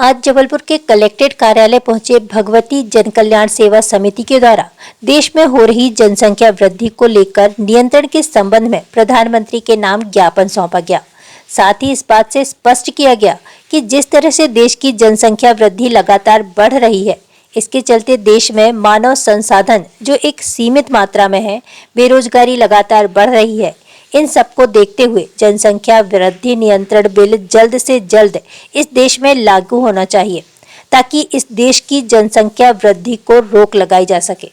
आज जबलपुर के कलेक्ट्रेट कार्यालय पहुंचे भगवती जन कल्याण सेवा समिति के द्वारा देश में हो रही जनसंख्या वृद्धि को लेकर नियंत्रण के संबंध में प्रधानमंत्री के नाम ज्ञापन सौंपा गया। साथ ही इस बात से स्पष्ट किया गया कि जिस तरह से देश की जनसंख्या वृद्धि लगातार बढ़ रही है, इसके चलते देश में मानव संसाधन जो एक सीमित मात्रा में है, बेरोजगारी लगातार बढ़ रही है। इन सबको देखते हुए जनसंख्या वृद्धि नियंत्रण बिल जल्द से जल्द इस देश में लागू होना चाहिए ताकि इस देश की जनसंख्या वृद्धि को रोक लगाई जा सके।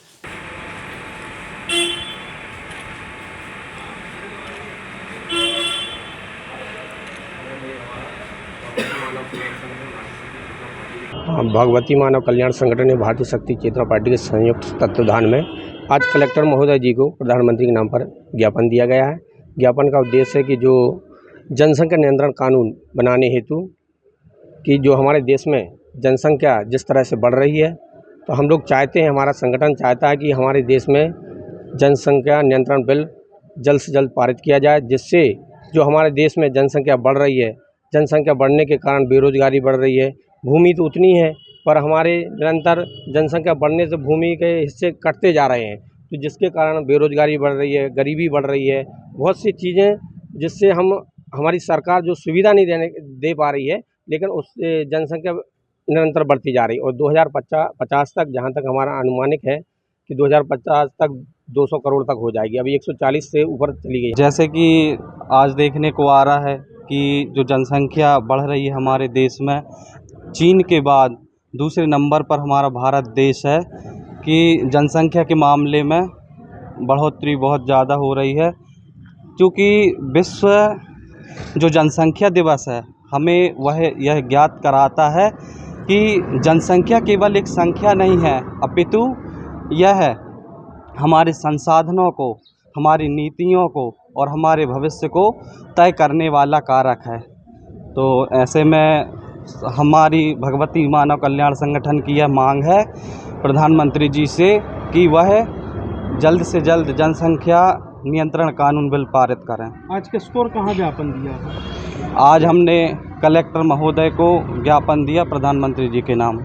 भगवती मानव कल्याण संगठन एवं भारतीय शक्ति चेतना पार्टी के संयुक्त तत्वाधान में आज कलेक्टर महोदय जी को प्रधानमंत्री के नाम पर ज्ञापन दिया गया है। ज्ञापन का उद्देश्य है कि जो जनसंख्या नियंत्रण कानून बनाने हेतु कि जो हमारे देश में जनसंख्या जिस तरह से बढ़ रही है, तो हम लोग चाहते हैं, हमारा संगठन चाहता है कि हमारे देश में जनसंख्या नियंत्रण बिल जल्द से जल्द पारित किया जाए, जिससे जो हमारे देश में जनसंख्या बढ़ रही है, जनसंख्या बढ़ने के कारण बेरोजगारी बढ़ रही है। भूमि तो उतनी है पर हमारे निरंतर जनसंख्या बढ़ने से भूमि के हिस्से कटते जा रहे हैं, तो जिसके कारण बेरोजगारी बढ़ रही है, गरीबी बढ़ रही है, बहुत सी चीज़ें जिससे हमारी सरकार जो सुविधा नहीं दे पा रही है, लेकिन उससे जनसंख्या निरंतर बढ़ती जा रही है। और 2050 तक, जहाँ तक हमारा अनुमानिक है कि 2050 तक 200 करोड़ तक हो जाएगी। अभी 140 से ऊपर चली गई। जैसे कि आज देखने को आ रहा है कि जो जनसंख्या बढ़ रही है हमारे देश में, चीन के बाद दूसरे नंबर पर हमारा भारत देश है कि जनसंख्या के मामले में बढ़ोतरी बहुत ज़्यादा हो रही है। क्योंकि विश्व जो जनसंख्या दिवस है हमें यह ज्ञात कराता है कि जनसंख्या केवल एक संख्या नहीं है, अपितु यह हमारे संसाधनों को, हमारी नीतियों को और हमारे भविष्य को तय करने वाला कारक है। तो ऐसे में हमारी भगवती मानव कल्याण संगठन की यह मांग है प्रधानमंत्री जी से कि वह जल्द से जल्द जनसंख्या नियंत्रण कानून बिल पारित करें। आज किसको और कहाँ ज्ञापन दिया है? आज हमने कलेक्टर महोदय को ज्ञापन दिया प्रधानमंत्री जी के नाम।